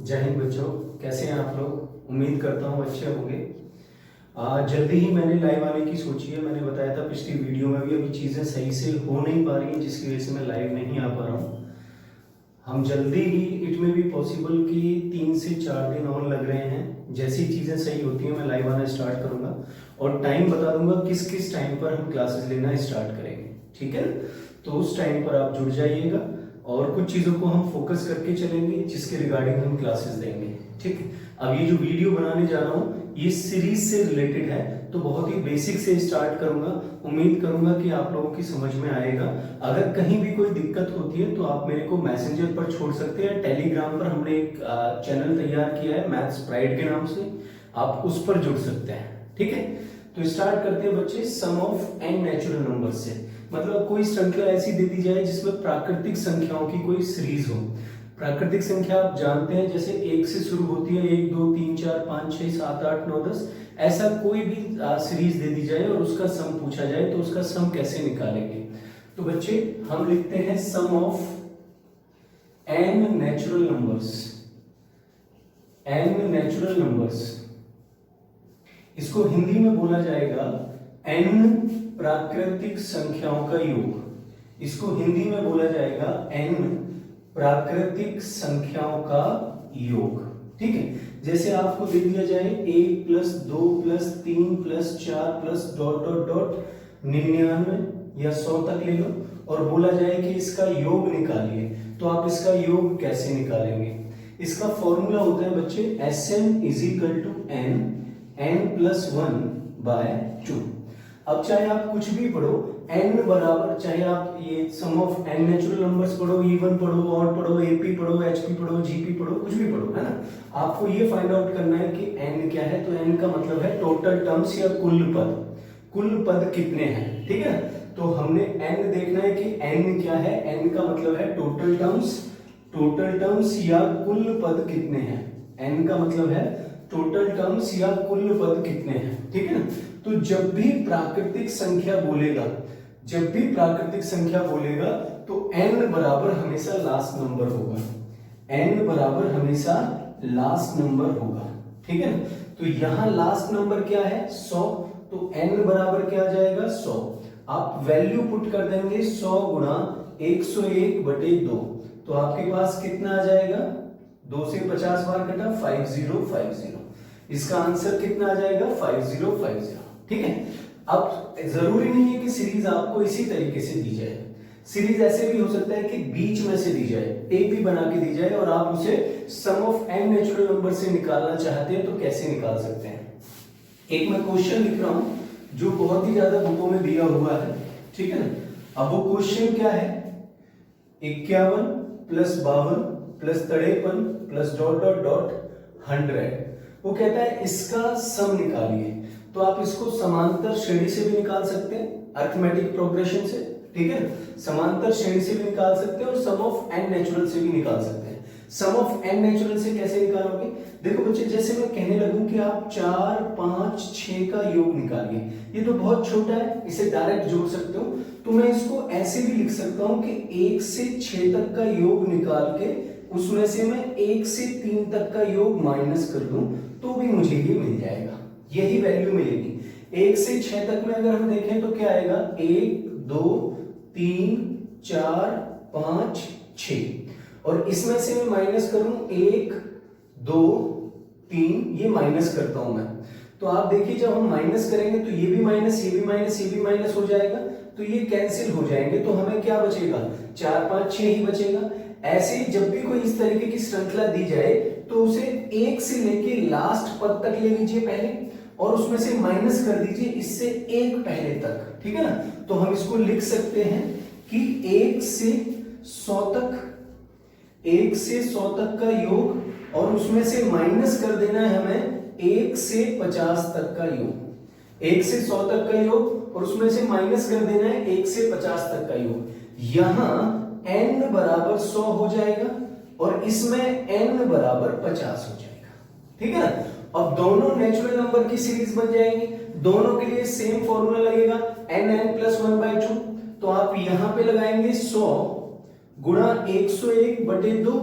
जय हिंद बच्चों, कैसे हैं आप लोग। उम्मीद करता हूँ अच्छे होंगे। जल्दी ही मैंने लाइव आने की सोची है। मैंने बताया था पिछली वीडियो में भी, अभी चीज़ें सही से हो नहीं पा रही हैं जिसकी वजह से मैं लाइव नहीं आ पा रहा हूँ। हम जल्दी ही, इट में भी पॉसिबल कि 3 से 4 दिन और लग रहे हैं। जैसी चीज़ें सही होती हैं मैं लाइव आना स्टार्ट करूँगा और टाइम बता दूंगा किस किस टाइम पर हम क्लासेस लेना स्टार्ट करेंगे, ठीक है। तो उस टाइम पर आप जुड़ जाइएगा और कुछ चीज़ों को हम फोकस करके चलेंगे जिसके रिगार्डिंग हम क्लासेस देंगे, ठीक है। अब ये जो वीडियो बनाने जा रहा हूँ ये सीरीज से रिलेटेड है, तो बहुत ही बेसिक से स्टार्ट करूंगा। उम्मीद करूंगा कि आप लोगों की समझ में आएगा। अगर कहीं भी कोई दिक्कत होती है तो आप मेरे को मैसेंजर पर छोड़ सकते हैं। टेलीग्राम पर हमने एक चैनल तैयार किया है मैथ्स प्राइड के नाम से, आप उस पर जुड़ सकते हैं, ठीक है। तो स्टार्ट करते हैं बच्चे सम ऑफ n नेचुरल नंबर से। मतलब कोई श्रृंखला ऐसी दे दी जाए जिसमें प्राकृतिक संख्याओं की कोई सीरीज हो। प्राकृतिक संख्या आप जानते हैं जैसे 1 से शुरू होती है, 1 2 3 4 5 6 7 8 9 10। ऐसा कोई भी सीरीज दे दी जाए और उसका सम पूछा जाए तो उसका सम कैसे निकालेंगे। तो बच्चे हम लिखते हैं sum of n natural numbers. n natural numbers, इसको हिंदी में बोला जाएगा n प्राकृतिक संख्याओं का योग। इसको हिंदी में बोला जाएगा n प्राकृतिक संख्याओं का योग, ठीक है। जैसे आपको दे दिया जाए 1 plus 2 plus 3 plus 4 plus dot dot dot 99 या 100 तक ले लो और बोला जाए कि इसका योग निकालिए, तो आप इसका योग कैसे निकालेंगे। इसका फॉर्मूला होता है बच्चे Sn is equal to n plus 1 by 2। अब चाहे आप कुछ भी पढ़ो n बराबर, चाहे आप ये सम ऑफ n नेचुरल नंबर्स पढ़ो, इवन पढ़ो, ऑड पढ़ो, एपी पढ़ो, एचपी पढ़ो, जीपी पढ़ो, कुछ भी पढ़ो, है ना। आपको ये फाइंड आउट करना है कि n क्या है। तो n का मतलब है टोटल टर्म्स या कुल पद। कुल पद कितने हैं, ठीक है। तो हमने n देखना है कि n क्या है। n का मतलब है टोटल टर्म्स, टोटल टर्म्स या कुल पद कितने हैं। n का मतलब है टोटल टर्म्स या कुल पद कितने हैं, ठीक है ना। तो जब भी प्राकृतिक संख्या बोलेगा, जब भी प्राकृतिक संख्या बोलेगा तो n बराबर हमेशा लास्ट नंबर होगा। n बराबर हमेशा लास्ट नंबर होगा, ठीक है ना। तो यहां लास्ट नंबर क्या है 100, तो n बराबर क्या आ जाएगा 100। आप वैल्यू पुट कर देंगे 100 गुणा 101 बटे 2, तो आपके पास कितना आ जाएगा 2 से 50 बार कटा 5050। इसका आंसर कितना आ जाएगा 5050, ठीक है। अब जरूरी नहीं है कि सीरीज आपको इसी तरीके से दी जाए। सीरीज ऐसे भी हो सकता है कि बीच में से दी जाए, एपी बना के दी जाए और आप उसे सम ऑफ n नेचुरल नंबर से निकालना चाहते हैं तो कैसे निकाल सकते हैं। एक मैं क्वेश्चन लिख रहा हूं जो बहुत ही ज्यादा बुकों में दिया हुआ है, ठीक है ना। अब वो क्वेश्चन क्या है 51 plus 52 plus 53 plus dot dot dot 100। वो कहता है इसका सम निकालिए। तो आप इसको समांतर श्रेणी से भी निकाल सकते हैं, अरिथमेटिक प्रोग्रेशन से, ठीक है। समांतर श्रेणी से भी निकाल सकते हैं और सम ऑफ n नेचुरल से भी निकाल सकते हैं। सम ऑफ n नेचुरल से कैसे निकालोगे। देखो बच्चे, जैसे मैं कहने लगूं कि आप 4 5 6 का योग निकालिए, ये तो बहुत छोटा है, इसे डायरेक्ट जोड़ सकते हो। तो मैं इसको ऐसे भी लिख सकता हूं कि 1 से 6 तक का योग निकाल के उसमें से मैं 1 से 3 तक का योग माइनस कर दूं तो भी मुझे ये मिल जाएगा, यही वैल्यू मिलेगी। 1 से 6 तक में अगर हम देखें तो क्या आएगा 1 2 3 4 5 6, और इसमें से मैं माइनस करूं 1 2 3, ये माइनस करता हूं मैं। तो आप देखिए जब हम माइनस करेंगे तो ये भी माइनस, ये भी माइनस, ये भी माइनस हो जाएगा, तो ये कैंसिल हो जाएंगे। तो हमें क्या बचेगा 4 5 6 ही बचेगा। ऐसे ही जब भी कोई इस तरीके की श्रृंखला दी जाए तो उसे 1 से लेके लास्ट पद तक ले लीजिए पहले और उसमें से माइनस कर दीजिए इससे 1 पहले तक, ठीक है ना। तो हम इसको लिख सकते हैं कि 1 से 100 तक, 1 से 100 तक का योग और उसमें से माइनस कर देना है हमें 1 से 50 तक का योग। 1 से 100 तक का योग और उसमें से माइनस कर देना है 1 से 50 तक का योग। यहां n बराबर 100 हो जाएगा और इसमें n बराबर 50 हो जाएगा, ठीक है ना। अब दोनों नेचुरल नंबर की सीरीज बन जाएंगी, दोनों के लिए सेम फॉर्मूला लगेगा n प्लस 1/2। तो आप यहां पे लगाएंगे 100 गुणा 101 बटे 2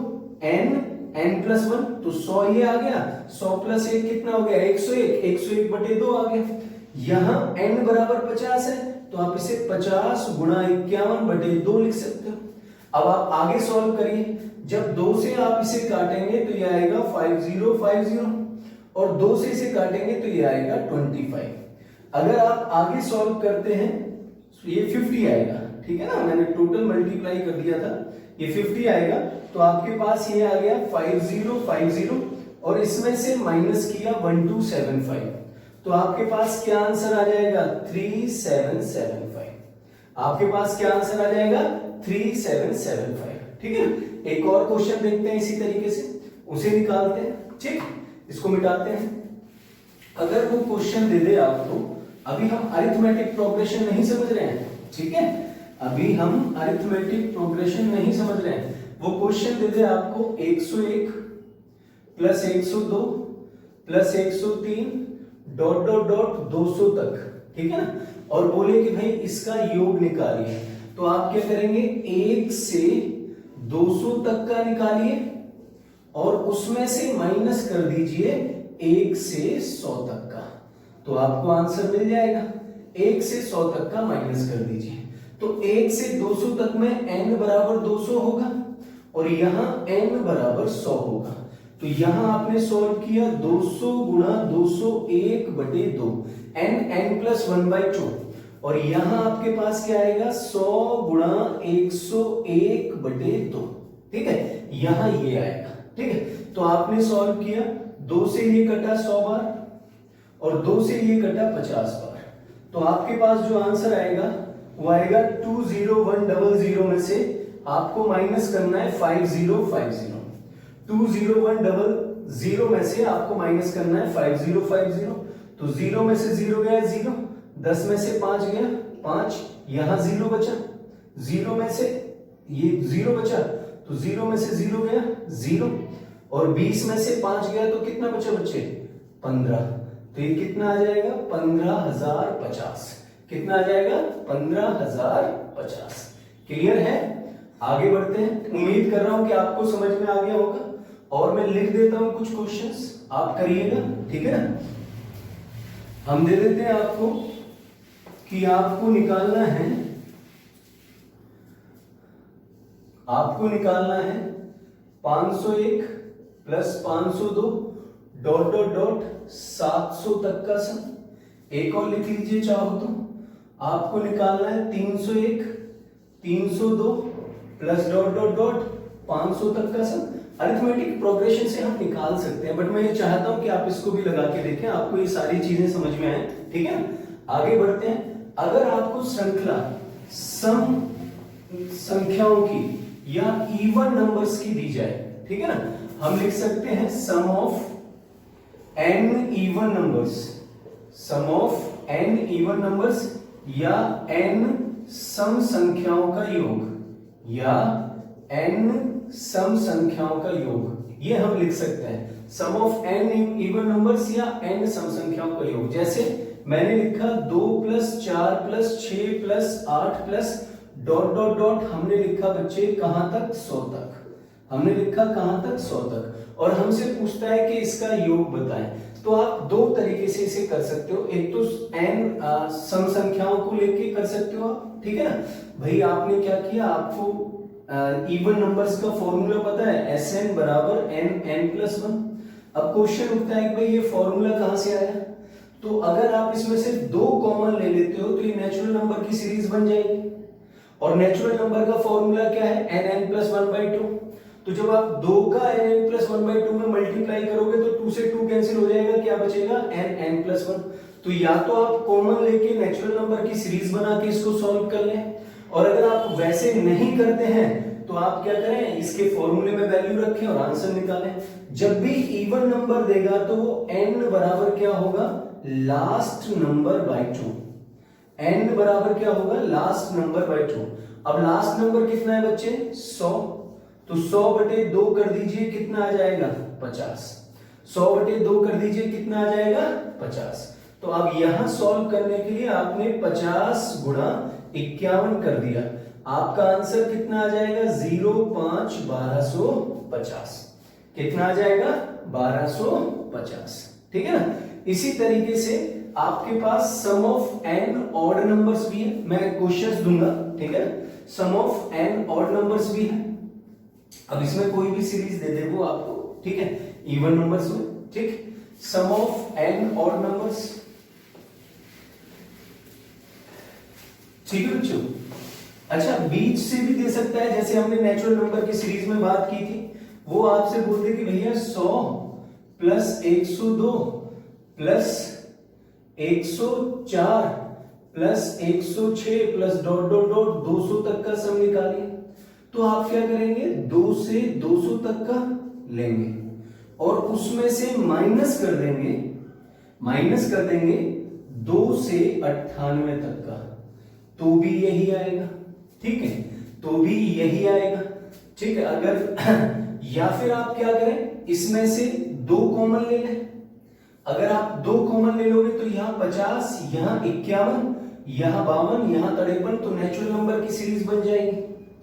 n n+1 तो 100 ये आ गया, 100 + 1 कितना हो गया 101, 101 बटे 2 आ गया। यहां n बराबर 50 है तो आप इसे 50 गुणा 51 बटे 2 लिख सकते हो। अब आप आगे सॉल्व करिए, जब 2 से आप इसे काटेंगे तो ये आएगा 5050 और 2 से इसे काटेंगे तो ये आएगा 25। अगर आप आगे सॉल्व करते हैं तो ये 50 आएगा, ठीक है ना, मैंने टोटल मल्टीप्लाई कर दिया था, ये 50 आएगा। तो आपके पास ये आ गया 5050 और इसमें से माइनस किया 1275, तो आपके पास क्या आंसर आ जाएगा 3775। आपके पास क्या आंसर आ जाएगा 3775, ठीक है। एक और क्वेश्चन देखते हैं इसी तरीके से, उसे निकालते हैं, ठीक, इसको मिटाते हैं। अगर वो क्वेश्चन दे दे आपको, अभी हम अरिथमेटिक प्रोग्रेशन नहीं समझ रहे हैं, ठीक है, अभी हम अरिथमेटिक प्रोग्रेशन नहीं समझ रहे हैं। वो क्वेश्चन दे दे आपको 101 + 102 + 103 ... 200 तक, ठीक है ना, और बोले कि भाई इसका योग निकालिए, तो आप क्या करेंगे 1 से 200 तक का निकालिए और उसमें से माइनस कर दीजिए 1 से 100 तक का, तो आपको आंसर मिल जाएगा। 1 से 100 तक का माइनस कर दीजिए, तो 1 से 200 तक में n बराबर 200 होगा और यहां n बराबर 100 होगा। तो यहां आपने सॉल्व किया 200 गुणा 201 बटे 2, n+1/2, और यहां आपके पास क्या आएगा 100 गुणा 101 बटे 2, ठीक है, यहां ये आएगा, ठीक है। तो आपने सॉल्व किया, 2 से ये कटा 100 बार और 2 से ये कटा 50 बार, तो आपके पास जो आंसर आएगा वो आएगा 20100 में से आपको माइनस करना है 5050। 20100 में से आपको माइनस करना है 5050, तो 0 में से 0 गया 0, 10 में से 5 गया 5, यहां 0 बचा, 0 में से ये 0 बचा, तो 0 में से 0 गया 0, और 20 में से 5 गया तो कितना बचा बच्चे 15, तो ये कितना आ जाएगा 15050, कितना आ जाएगा 15050। क्लियर है? आगे बढ़ते हैं, उम्मीद कर रहा हूं कि आपको समझ में आ गया होगा, और मैं लिख देता हूं कुछ क्वेश्चंस, आप करिएगा, ठीक है ना। हम दे देते हैं आपको कि आपको निकालना है 501 + 502 ... 700 तक का सम। एक और लिख लीजिए चाहो तो, आपको निकालना है 301 302 + ... 500 तक का सम। अरिथमेटिक प्रोग्रेशन से हम निकाल सकते हैं, बट मैं ये चाहता हूं कि आप इसको भी लगा के देखें, आपको ये सारी चीजें समझ में आए, ठीक है ना। आगे बढ़ते हैं, अगर आपको श्रृंखला सम संख्याओं की या इवन नंबर्स की दी जाए, ठीक है ना, हम लिख सकते हैं sum of n even numbers, sum of n even numbers या n सम संख्याओं का योग, या n सम संख्याओं का योग, ये हम लिख सकते हैं sum of n even numbers या n सम संख्याओं का योग। जैसे मैंने लिखा 2 + 4 + 6 + 8 ... हमने लिखा बच्चे कहां तक 100 तक, हमने लिखा कहां तक 100 तक, और हमसे पूछता है कि इसका योग बताएं। तो आप दो तरीके से इसे कर सकते हो, एक तो n सम संख्याओं को लेके कर सकते हो आप, ठीक है ना। भाई आपने क्या किया, आपको इवन नंबर्स का फॉर्मूला पता है, Sn = n+1। अब क्वेश्चन उठता है कि भाई ये फॉर्मूला कहां से आया, तो अगर आप इसमें से 2 कॉमन ले लेते हो तो ये नेचुरल नंबर की सीरीज बन जाएगी, और नेचुरल नंबर का फॉर्मूला क्या है n+1/2। तो जब आप 2 का n+1/2 में मल्टीप्लाई करोगे तो 2 से 2 कैंसिल हो जाएगा, क्या बचेगा n+1। तो या तो आप कॉमन लेके नेचुरल नंबर की सीरीज बना के इसको सॉल्व कर लें, और अगर आप वैसे नहीं करते हैं तो आप क्या करें, इसके फॉर्मूले में वैल्यू रखें और आंसर निकालें। जब भी इवन नंबर देगा तो वो n बराबर क्या होगा, लास्ट नंबर बाय 2। n बराबर क्या होगा, लास्ट नंबर बाय 2। अब लास्ट नंबर कितना है बच्चे 100, तो 100/2 कर दीजिए, कितना आ जाएगा 50। 100/2 कर दीजिए, कितना आ जाएगा 50। तो अब यहां सॉल्व करने के लिए आपने 50 गुणा 51 कर दिया, आपका आंसर कितना आ जाएगा 05 1250। कितना आ जाएगा 1250, ठीक है ना। इसी तरीके से आपके पास सम ऑफ n ऑड नंबर्स भी है, मैं क्वेश्चंस दूंगा, ठीक है। सम ऑफ n ऑड नंबर्स भी है। अब इसमें कोई भी सीरीज दे दे वो आपको, ठीक है, इवन नंबर्स में, ठीक। सम ऑफ n ऑड नंबर्स, ठीक है बच्चों। अच्छा, बीच से भी दे सकता है, जैसे हमने नेचुरल नंबर की सीरीज में बात की थी, वो आपसे बोलते कि भैया 100 plus 102 plus 104 plus 106 plus dot dot dot 200 तक का सम निकालिए। तो आप क्या करेंगे, 2 से 200 तक का लेंगे और उसमें से माइनस कर देंगे 2 से 98 तक का, तो भी यही आएगा, ठीक है, तो भी यही आएगा, ठीक है। अगर या फिर आप क्या करें, इसमें से 2 कॉमन ले लें। अगर आप 2 कॉमन ले लोगे तो यहां 50, यहां 51, यहां 52, यहां 53, तो नेचुरल नंबर की सीरीज बन जाएगी,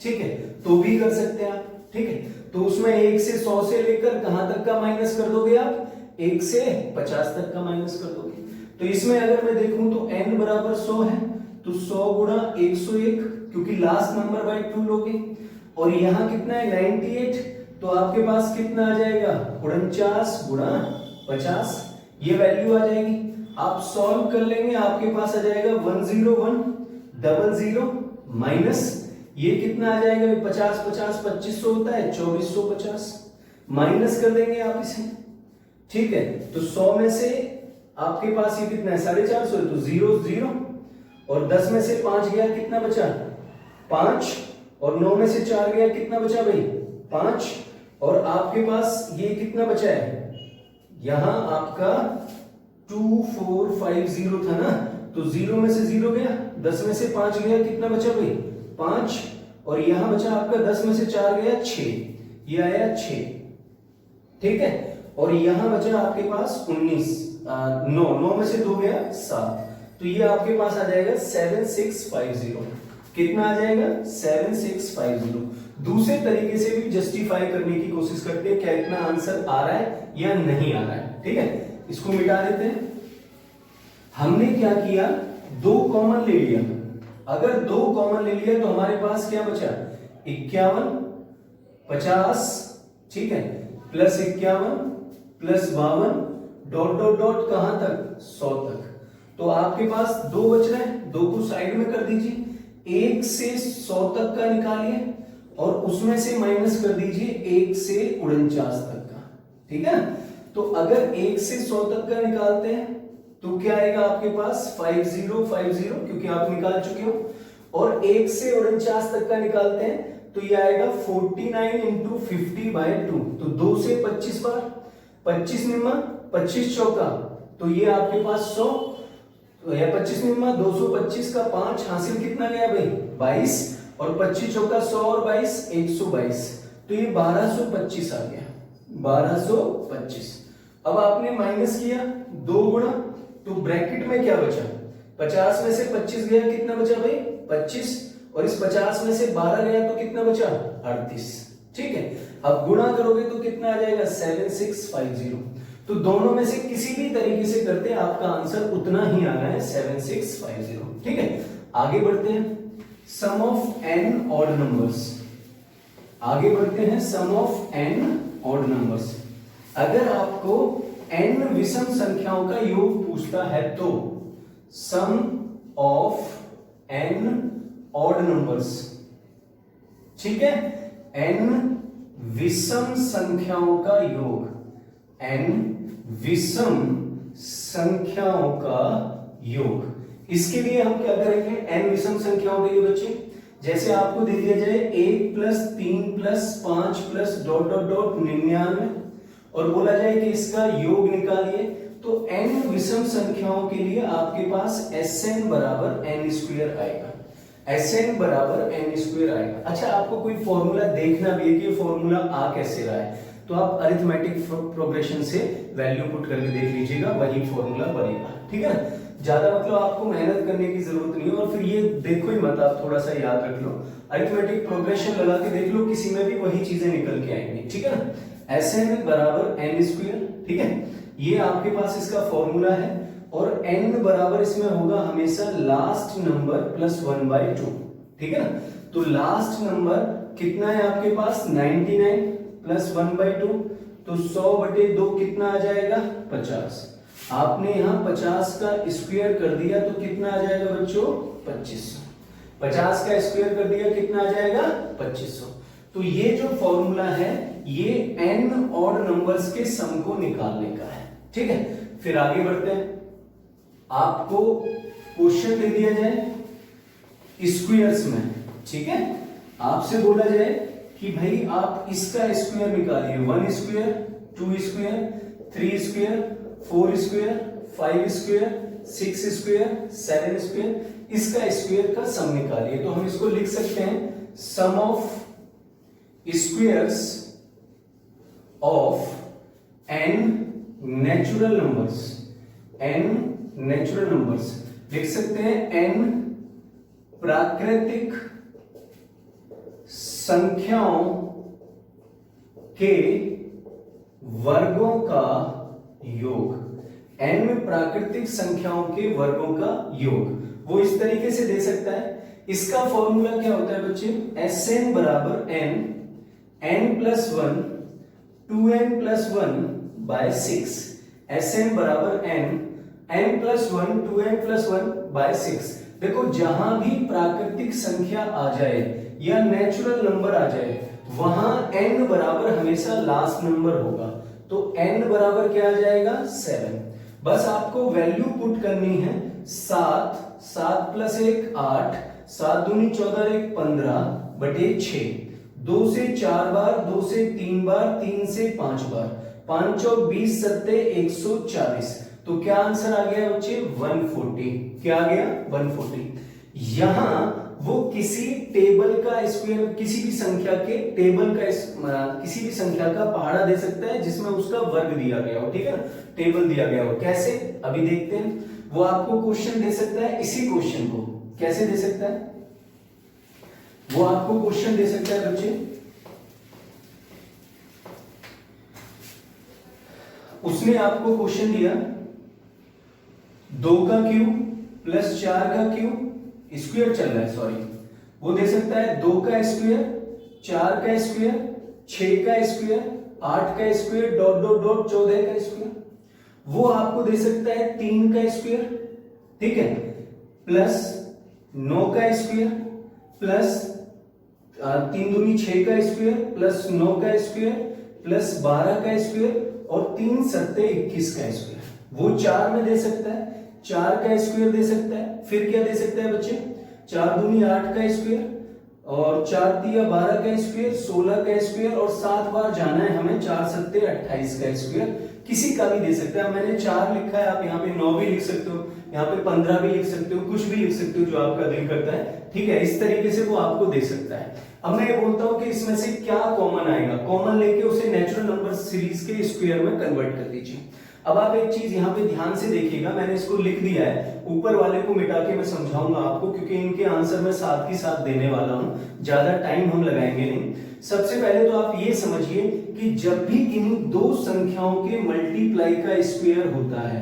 ठीक है, तो भी कर सकते हैं आप, ठीक है। तो उसमें 1 से 100 से लेकर कहां तक का माइनस कर दोगे आप, 1 से 50 तक का माइनस कर दोगे। तो इसमें अगर मैं देखूं तो n बराबर 100 है, तो 100 गुणा 101, क्योंकि लास्ट नंबर बाय 2 लोगे, और यहां कितना है 98, तो आपके पास कितना आ जाएगा 49 गुणा 50, ये वैल्यू आ जाएगी। आप सॉल्व कर लेंगे, आपके पास आ जाएगा 10100 माइनस ये कितना आ जाएगा 50 50 2500 होता है 2450, माइनस कर देंगे आप इसे, ठीक है। तो 100 में से आपके पास ये कितना है 450, तो 0 0, और 10 में से 5 गया, कितना बचा 5, और 9 में से 4 गया, कितना बचा भाई 5, और आपके पास ये कितना बचा है, यहां आपका 2450 था ना, तो 0 में से 0 गया, 10 में से 5 गया, कितना बचा भाई 5, और यहां बचा आपका 10 में से 4 गया 6, ये आया 6, ठीक है। और यहां बचा आपके पास 19, 9 में से 2 गया 7, तो ये आपके पास आ जाएगा 7650, कितना आ जाएगा 7650। दूसरे तरीके से भी जस्टिफाई करने की कोशिश करते हैं, क्या इतना आंसर आ रहा है या नहीं आ रहा है, ठीक है। इसको मिटा देते हैं। हमने क्या किया, 2 कॉमन ले लिया। अगर 2 कॉमन ले लिया तो हमारे पास क्या बचा 51 50, ठीक है, plus 51 plus 52 dot dot dot कहां तक 100 तक। तो आपके पास 2 बच रहे हैं, 2 को साइड में कर दीजिए, 1 से 100 तक का निकालिए और उसमें से माइनस कर दीजिए 1 से 49 तक का, ठीक है। तो अगर 1 से 100 तक का निकालते हैं तो क्या आएगा आपके पास 5050, क्योंकि आप निकाल चुके हो, और 1 से 49 तक का निकालते हैं तो ये आएगा 49 इंटू 50/2, तो 2 से 25 बार, 25 निम्मा 25 चौका, तो ये आपके पास 100, तो यह 25 निम्मा 225 का 5 हासिल कितना गया भाई 22, और 25 चौका 100 और 22 122, तो ये 1225 आ गया 1225। अब आपने माइनस किया 2 गुणा, तो ब्रैकेट में क्या बचा 50 में से 25 गया, कितना बचा भाई 25, और इस 50 में से 12 गया तो कितना बचा 38, ठीक है। अब गुणा करोगे तो कितना आ जाएगा 7650। तो दोनों में से किसी भी तरीके से करते आपका आंसर उतना ही आना है 7650, ठीक है। आगे बढ़ते हैं, sum of n odd numbers, आगे बढ़ते हैं sum of n odd numbers. अगर आपको n विषम संख्याओं का योग पूछता है तो सम ऑफ n ऑड नंबर्स, ठीक है, n विषम संख्याओं का योग, n विषम संख्याओं का योग। इसके लिए हम क्या करेंगे, n विषम संख्याओं के लिए बच्चे, जैसे आपको दे दिया जाए 1 plus 3 plus 5 plus dot dot dot 99 और बोला जाए कि इसका योग निकालिए, तो n विषम संख्याओं के लिए आपके पास Sn बराबर n² आएगा, Sn बराबर n² आएगा। अच्छा, आपको कोई फॉर्मूला देखना भी है कि फॉर्मूला आ कैसे रहा है, तो आप अरिथमेटिक प्रोग्रेशन से वैल्यू पुट करके देख लीजिएगा, वही फॉर्मूला बनेगा, ठीक है ना। ज्यादा मतलब आपको मेहनत करने की जरूरत नहीं है। और फिर ये देखो ही मत, आप थोड़ा सा याद रख लो, अरिथमेटिक प्रोग्रेशन लगा के देख लो, किसी में भी वही चीजें निकल के आएंगी, ठीक है ना। Sn बराबर n स्क्वायर, ठीक है, ये आपके पास इसका फॉर्मूला है। और n बराबर इसमें होगा हमेशा लास्ट नंबर प्लस 1/2, ठीक है ना। तो लास्ट नंबर कितना है आपके पास 99 प्लस 1/2, तो 100/2 कितना आ जाएगा 50। आपने यहाँ 50 का स्क्वायर कर दिया तो कितना आ जाएगा बच्चों 2500। 50 का स्क्वायर कर दिया कितना आ जाएगा 2500। तो ये जो फॉर्मूला है ये n ऑड नंबर्स के सम को निकालने का है, ठीक है। फिर आगे बढ़ते हैं, आपको क्वेश्चन दे दिया जाए स्क्वायर्स में, ठीक है। आपसे बोला जाए कि भाई आप इसका स्क्वायर निकालिए, 1 square, 2 square, 3 square, 4 square, 5 square, 6 square, 7 square, इसका स्क्वायर का सम निकालिए। तो हम इसको लिख सकते हैं sum of squares of n natural numbers, n natural numbers लिख सकते हैं n प्राकृतिक संख्याओं के वर्गों का योग। n प्राकृतिक संख्याओं के वर्गों का योग वो इस तरीके से दे सकता है। इसका फॉर्मूला क्या होता है बच्चे, Sn बराबर n plus 1 2n plus 1/6। Sn बराबर n प्लस 1 2n प्लस 1/6। देखो जहां भी प्राकृतिक संख्या आ जाए या नेचुरल नंबर आ जाए वहां n बराबर हमेशा लास्ट नंबर होगा। तो n बराबर क्या आ जाएगा 7। बस आपको वैल्यू पुट करनी है 7, 7 प्लस 1 8, 7 दूनी 14 1 15/6, 2 से 4 बार, 2 से 3 बार, 3 से 5 बार, 5 और 20 सत्ते 140। तो क्या आंसर आ गया बच्चे 140। क्या आ गया 140। यहां वो किसी टेबल का स्क्वायर, किसी भी संख्या के टेबल का किसी भी संख्या का पहाड़ा दे सकता है जिसमें उसका वर्ग दिया गया हो, ठीक है ना, टेबल दिया गया हो। कैसे अभी देखते हैं। वो आपको क्वेश्चन दे सकता है, इसी क्वेश्चन को कैसे दे सकता है, वो आपको क्वेश्चन दे सकता है बच्चे, उसने आपको क्वेश्चन दिया 2 का क्यूब प्लस 4 का क्यूब, स्क्वायर चल रहा है सॉरी, वो दे सकता है 2 का स्क्वायर, 4 का स्क्वायर, 6 का स्क्वायर, 8 का स्क्वायर डॉट डॉट डॉट 14 का स्क्वायर। वो आपको दे सकता है 3 का स्क्वायर, ठीक है, प्लस 9 का स्क्वायर, प्लस 3 दूनी 6 का स्क्वायर, प्लस 9 का स्क्वायर, प्लस 12 का स्क्वायर और 3 सत्ते 21 का स्क्वायर। वो 4 में दे सकता है, 4 का स्क्वायर दे सकता है। फिर क्या दे सकता है बच्चे, 4 दूनी 8 का स्क्वायर और 4 तिया 12 का स्क्वायर, 16 का स्क्वायर और 7 बार जाना है हमें, 4 सत्ते 28 का स्क्वायर। किसी का भी दे सकता है। मैंने 4 लिखा है, आप यहाँ पे 9 भी लिख सकते हो, यहाँ पे 15 भी लिख सकते हो, कुछ भी लिख सकते हो जो आपका दिल करता है, ठीक है। इस तरीके से वो आपको दे सकता है। अब मैं ये बोलता हूं कि इसमें से क्या कॉमन आएगा, कॉमन लेके उसे नेचुरल नंबर सीरीज के स्क्वायर में कन्वर्ट कर दीजिए। अब आप एक चीज यहाँ पे ध्यान से देखिएगा, मैंने इसको लिख दिया है, ऊपर वाले को मिटा के मैं समझाऊंगा आपको, क्योंकि इनके आंसर मैं साथ ही साथ देने वाला हूं, ज्यादा टाइम हम लगाएंगे नहीं। सबसे पहले तो आप ये समझिए कि जब भी किन्हीं दो संख्याओं के मल्टीप्लाई का स्क्वायर होता है,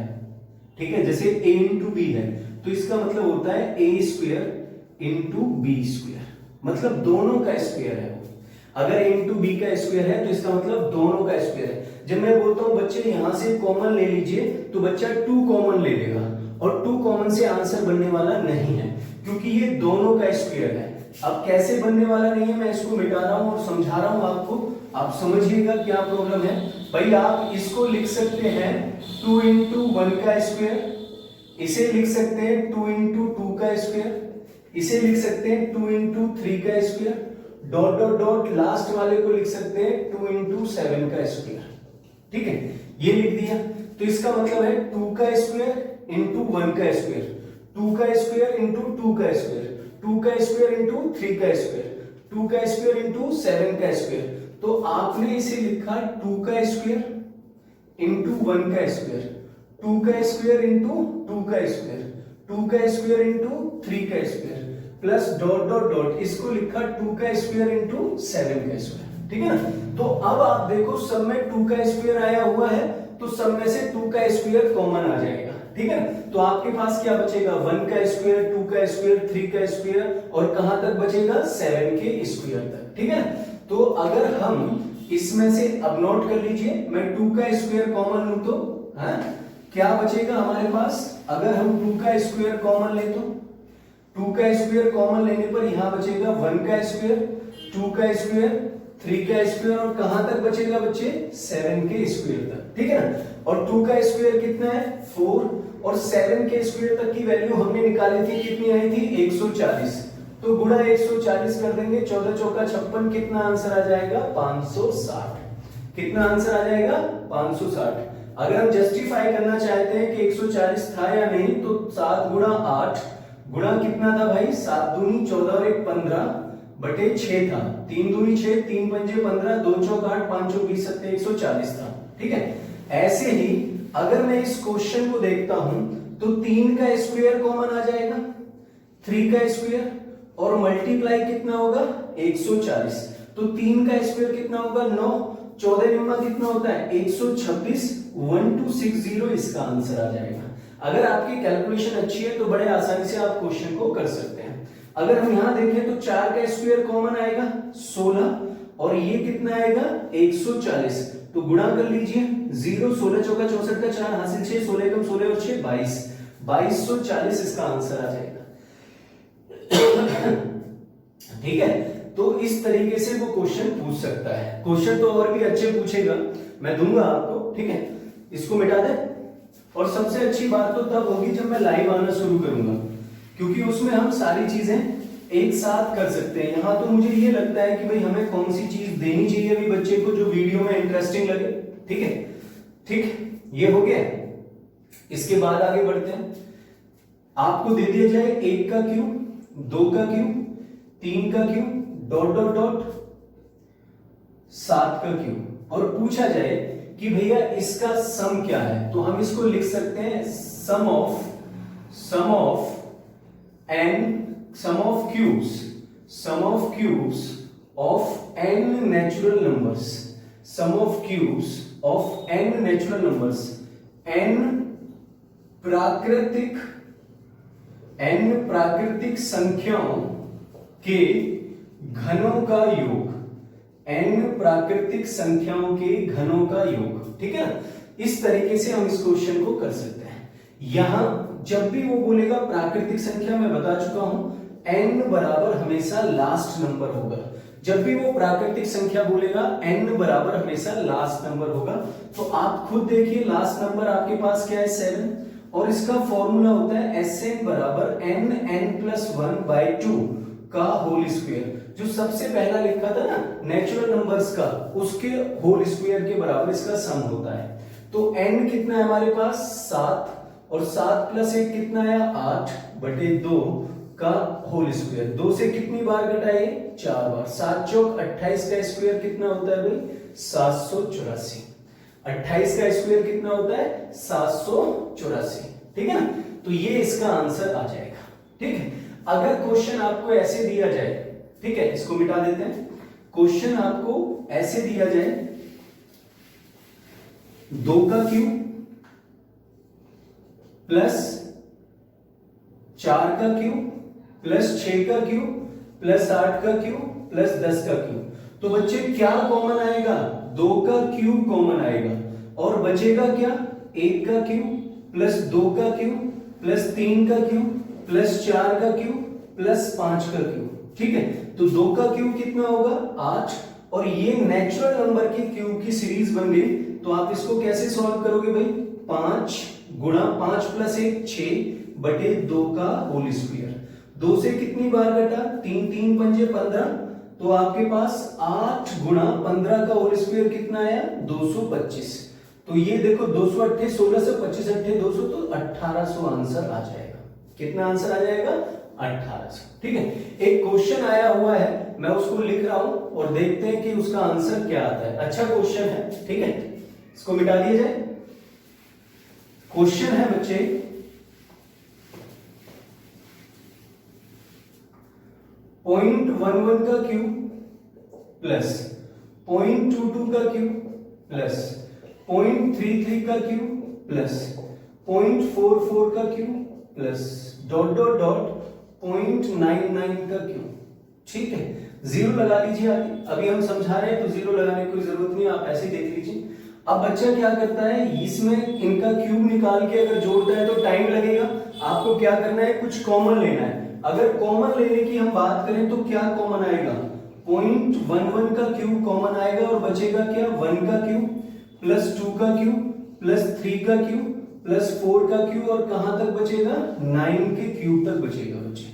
ठीक है, जैसे a इंटू बी है तो इसका मतलब होता है a square into B square, मतलब दोनों का स्क्वायर है। अगर a इंटू बी का स्क्वायर है तो इसका मतलब दोनों का स्क्वायर है। जब मैं बोलता हूं बच्चे यहां से कॉमन ले लीजिए तो बच्चा 2 कॉमन ले लेगा, और 2 कॉमन से आंसर बनने वाला नहीं है क्योंकि ये दोनों का स्क्वायर है। अब कैसे बनने वाला नहीं है मैं इसको मिटा रहा हूं और समझा रहा हूं आपको, आप समझिएगा क्या प्रॉब्लम है। भाई आप इसको लिख सकते हैं 2 इंटू 1 का स्क्वायर, इसे लिख सकते हैं 2 इंटू 2 का स्क्वायर, इसे लिख सकते हैं 2 इंटू 3 का square, dot dot dot last वाले को लिख सकते हैं 2 इंटू 7 का स्क्वायर, ठीक है, ये लिख दिया। तो इसका मतलब है 2 का स्क्वायर इंटू 1 का स्क्वायर, 2 का स्क्वायर इंटू 2 का स्क्वायर, 2 का स्क्वायर इंटू 3 का स्क्वायर, 2 का स्क्वायर इंटू 7 का स्क्वायर। तो आपने इसे लिखा 2 का स्क्वायर इंटू 1 का स्क्वायर, 2 का स्क्वायर इंटू 2 का स्क्वायर, 2 का स्क्वायर इंटू 3 का square plus dot dot dot, इसको लिखा 2 का स्क्वायर इंटू 7 का स्क्वायर, ठीक है ना। तो अब आप देखो सब में 2 का स्क्वायर आया हुआ है, तो सब में से 2 का स्क्वायर कॉमन आ जाएगा, ठीक है। तो आपके पास क्या बचेगा, 1 का स्क्वायर, 2 का स्क्वायर, 3 का स्क्वायर और कहां तक बचेगा, 7 के स्क्वायर तक, ठीक है। तो अगर हम इसमें से, अब नोट कर लीजिए, मैं 2 का स्क्वायर कॉमन लूं तो क्या बचेगा हमारे पास, अगर हम 2 का स्क्वायर कॉमन ले तो 2 का स्क्वायर कॉमन लेने पर यहां बचेगा 1 का स्क्वायर, 2 का स्क्वायर, 3 का स्क्वायर और कहां तक बचेगा बच्चे, 7 के स्क्वायर तक, ठीक है ना। और 2 का स्क्वायर कितना है, 4, और 7 के स्क्वायर तक की वैल्यू हमने निकाली थी, कितनी आई थी, 140, तो गुणा 140 कर देंगे, 14 चौका 56, कितना आंसर आ जाएगा, 560। कितना आंसर आ जाएगा, 560। अगर हम जस्टिफाई करना चाहते हैं कि 140 था या नहीं, तो 7 गुणा 8 गुणा कितना था भाई, 7 दूनी 14 और 1 15 बटे 6 था, 3 दूनी 6, 3 पंजे 15, 2 चौक 8, 5 चौक 20, 7 140 था, ठीक है। ऐसे ही अगर मैं इस क्वेश्चन को देखता हूं तो 3 का स्क्वायर कॉमन आ जाएगा, 3 का स्क्वायर और मल्टीप्लाई कितना होगा, 140, तो 3 का स्क्वायर कितना होगा, 9, 14 निम्मा कितना होता है, 126, 1260 इसका आंसर आ जाएगा। अगर आपकी कैलकुलेशन अच्छी है तो बड़े आसानी से आप क्वेश्चन को कर सकते हैं। अगर हम यहां देखें तो 4 का स्क्वायर कॉमन आएगा 16 और ये कितना आएगा 140, तो गुणा कर लीजिए, 0 16 चौका 64 का 4 हासिल 6, 16 कम 16 और 6 22, 2240 इसका आंसर आ जाएगा। ठीक है, तो इस तरीके से वो क्वेश्चन पूछ सकता है। क्वेश्चन तो और भी अच्छे पूछेगा, मैं दूंगा आपको, ठीक है। इसको मिटा दे। और सबसे अच्छी बात तो तब होगी जब मैं लाइव आना शुरू करूंगा, क्योंकि उसमें हम सारी चीजें एक साथ कर सकते हैं। यहां तो मुझे ये लगता है कि भाई हमें कौन सी चीज देनी चाहिए अभी बच्चे को जो वीडियो में इंटरेस्टिंग लगे, ठीक है। ठीक, ये हो गया। इसके बाद आगे बढ़ते हैं। आपको दे दिया जाए 1 का क्यूब, 2 का क्यूब, 3 का क्यूब, डॉट डॉट डॉट 7 का क्यूब, और पूछा जाए कि भैया इसका सम क्या है, तो हम इसको लिख सकते हैं sum of cubes of n natural numbers, sum of cubes of n natural numbers, n प्राकृतिक संख्याओं के घनों का योग, n प्राकृतिक संख्याओं के घनों का योग, ठीक है ना। इस तरीके से हम इस क्वेश्चन को कर सकते हैं। यहां जब भी वो बोलेगा प्राकृतिक संख्या, मैं बता चुका हूं n बराबर हमेशा लास्ट नंबर होगा। जब भी वो प्राकृतिक संख्या बोलेगा n बराबर हमेशा लास्ट नंबर होगा। तो आप खुद देखिए, लास्ट नंबर आपके पास क्या है 7, और इसका फॉर्मूला होता है Sn बराबर n+1/2 का होल स्क्वायर। जो सबसे पहला लिखा था ना नेचुरल नंबर्स का, उसके होल स्क्वायर के बराबर इसका सम होता है। तो n कितना है हमारे पास 7, और 7 + 1 कितना है 8/2 का होल स्क्वायर। 2 से कितनी बार घटाए 4 बार, 7 चौक 28 का स्क्वायर कितना होता है भाई 784। 28 का स्क्वायर कितना होता है 784, ठीक है ना। तो ये इसका आंसर आ जाएगा, ठीक है। अगर क्वेश्चन आपको ऐसे दिया जाए, ठीक है, इसको मिटा देते हैं। क्वेश्चन आपको ऐसे दिया जाए 2 का क्यूब प्लस 4 का क्यूब प्लस 6 का क्यूब प्लस 8 का क्यूब प्लस 10 का क्यूब, तो बच्चे क्या कॉमन आएगा 2 का क्यूब कॉमन आएगा, और बचेगा क्या 1 का क्यूब प्लस 2 का क्यूब प्लस 3 का क्यूब प्लस 4 का क्यूब प्लस 5 का क्यूब, ठीक है। तो 2 का क्यूब कितना होगा 8, और ये नेचुरल नंबर की क्यूब की सीरीज बन गई। तो आप इसको कैसे सॉल्व करोगे भाई, 5 गुणा 5 + 1 6/2 का होल स्क्वायर। 2 से कितनी बार घटा 3, 3 पंजे 15, तो आपके पास 8 गुणा 15 का होल स्क्वायर कितना आया 225। तो ये देखो 208 16 से 25 8 200, तो 1800 आंसर आ जाएगा। कितना आंसर आ जाएगा 1800, ठीक है। एक क्वेश्चन आया हुआ है, मैं उसको लिख रहा हूं और देखते हैं कि उसका आंसर क्या आता है। अच्छा क्वेश्चन है, ठीक है, इसको मिटा दिया जाए। क्वेश्चन है बच्चे 0.11 का क्यूब प्लस 0.22 का क्यूब प्लस 0.33 का क्यूब प्लस 0.44 का cube plus dot dot dot 0.99 का क्यूब। ठीक है, जीरो लगा लीजिए आगे। अभी हम समझा रहे हैं तो जीरो लगाने की कोई जरूरत नहीं, आप ऐसे ही देख लीजिए। अब बच्चा क्या करता है, इसमें इनका क्यूब निकाल के अगर जोड़ता है तो टाइम लगेगा। आपको क्या करना है, कुछ कॉमन लेना है। अगर कॉमन लेने की हम बात करें तो क्या कॉमन आएगा, 0.11 का क्यूब कॉमन आएगा और बचेगा क्या, 1 का क्यूब प्लस 2 का क्यूब प्लस 3 का क्यूब प्लस 4 का क्यूब और कहां तक बचेगा, 9 के क्यूब तक बचेगा बच्चे।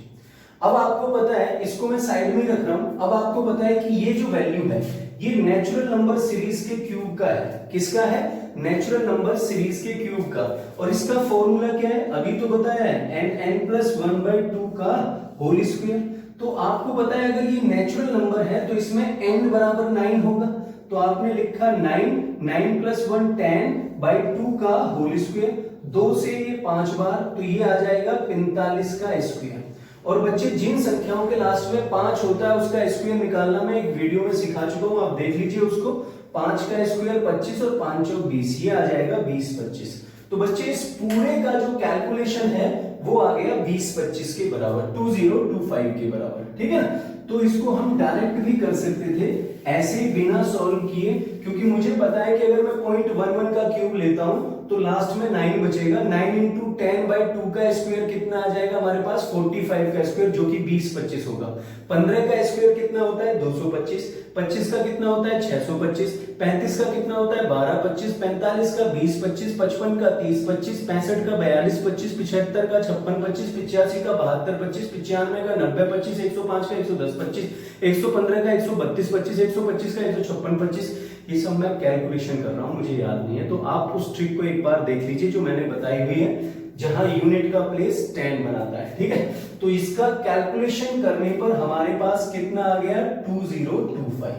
अब आपको पता है, इसको मैं साइड में रख रहा हूं। अब आपको पता है कि ये जो वैल्यू है ये नेचुरल नंबर सीरीज के क्यूब का है। किसका है, नेचुरल नंबर सीरीज के क्यूब का। और इसका फॉर्मूला क्या है, अभी तो बताया है, n+1/2 का होल स्क्वायर। तो आपको पता है अगर ये नेचुरल नंबर है तो इसमें n बराबर 9 होगा। तो आपने लिखा 9 + 1 10/2 का होल स्क्वायर। 2 से ये 5 बार, तो ये आ जाएगा 45 का स्क्वायर। और बच्चे जिन संख्याओं के लास्ट में 5 होता है उसका स्क्वायर निकालना मैं एक वीडियो में सिखा चुका हूं, आप देख लीजिए उसको। 5 का स्क्वायर 25 और 5 चौक 20, ये आ जाएगा 20-25। तो बच्चे इस पूरे का जो कैलकुलेशन है वो आ गया 20-25 के बराबर, 2025 के बराबर। ठीक है ना, तो इसको हम डायरेक्ट भी कर सकते थे ऐसे ही बिना सॉल्व किए, क्योंकि मुझे पता है कि अगर मैं 0.11 का क्यूब लेता हूं तो लास्ट में 9 बचेगा। 9 × 10/2 का स्क्वायर कितना आ जाएगा हमारे पास, 45 का स्क्वायर, जो कि 20-25 होगा। 15 का स्क्वायर कितना होता है, 225। 25 का कितना होता है, 625। 35 का कितना होता है, 12-25। 45 का 20-25। 55 का 30-25। 65 का 42-25। 75 का 56-25। 85 का 72-25। 95 का 90-25। 105 का 110-25। 115 का 132-25। 125 का 156-25। ये सब मैं कैलकुलेशन कर रहा हूं, मुझे याद नहीं है, तो आप उस ट्रिक को एक बार देख लीजिए जो मैंने बताई हुई है, जहां यूनिट का प्लेस 10 बनाता है। ठीक है, तो इसका कैलकुलेशन करने पर हमारे पास कितना आ गया, 2025।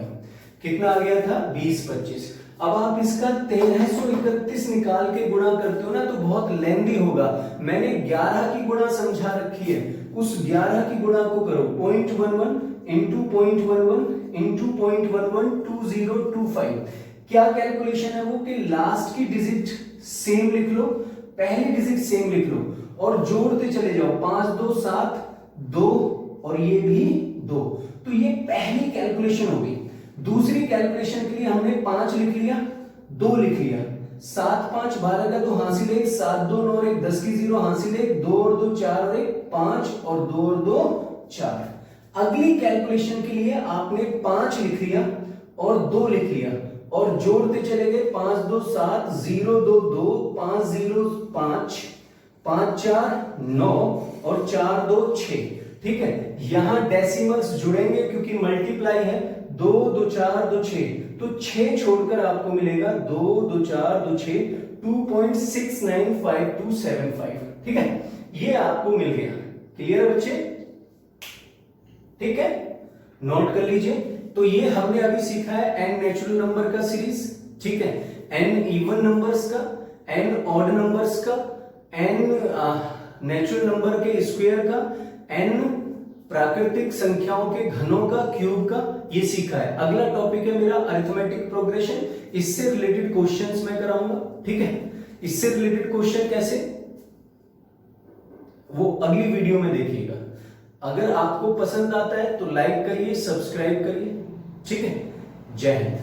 कितना आ गया था, 20-25। अब आप इसका 1331 निकाल के गुणा करते हो ना तो बहुत लेंदी होगा। मैंने 11 की गुणा समझा रखी है, उस 11 की गुणा को करो, 0.11 × 0.11 × 0.11 2025। क्या कैलकुलेशन है वो, कि लास्ट की डिजिट सेम लिख लो, पहली डिजिट सेम लिख लो और जोड़ते चले जाओ। 5 2 7 2 और ये भी 2। तो ये पहली कैलकुलेशन हो गई। दूसरी कैलकुलेशन के लिए हमने 5 लिख लिया, 2 लिख लिया। 7 5 12 का 2 हासिल 1, 7 2 9 और 1 10 की 0 हासिल 1, 2 और 2 4 और 1 5 और 2 और 2 4। अगली कैलकुलेशन के लिए आपने 5 लिख लिया और 2 लिख लिया और जोड़ते चले गए। 5 2 7 0 2 2 5 0 5 5 4 9 और 4 2 6। ठीक है, यहां डेसिमल्स जुड़ेंगे क्योंकि मल्टीप्लाई है। 2 2 4 2 6, तो 6 छोड़कर आपको मिलेगा 2 2 4 2 6 2.695275। ठीक है, ये आपको मिल गया। क्लियर है बच्चे, ठीक है, नोट कर लीजिए। तो ये हमने अभी सीखा है n नेचुरल नंबर का सीरीज। ठीक है, n इवन नंबर्स का, n ऑड नंबर्स का, n नेचुरल नंबर के स्क्वायर का, n प्राकृतिक संख्याओं के घनों का, क्यूब का, ये सीखा है। अगला टॉपिक है मेरा अरिथमेटिक प्रोग्रेशन। इससे रिलेटेड क्वेश्चंस मैं कराऊंगा। ठीक है, इससे रिलेटेड क्वेश्चन कैसे, वो अगली वीडियो में देखिएगा। अगर आपको पसंद आता है तो लाइक करिए, सब्सक्राइब करिए। ठीक है, जय हिंद।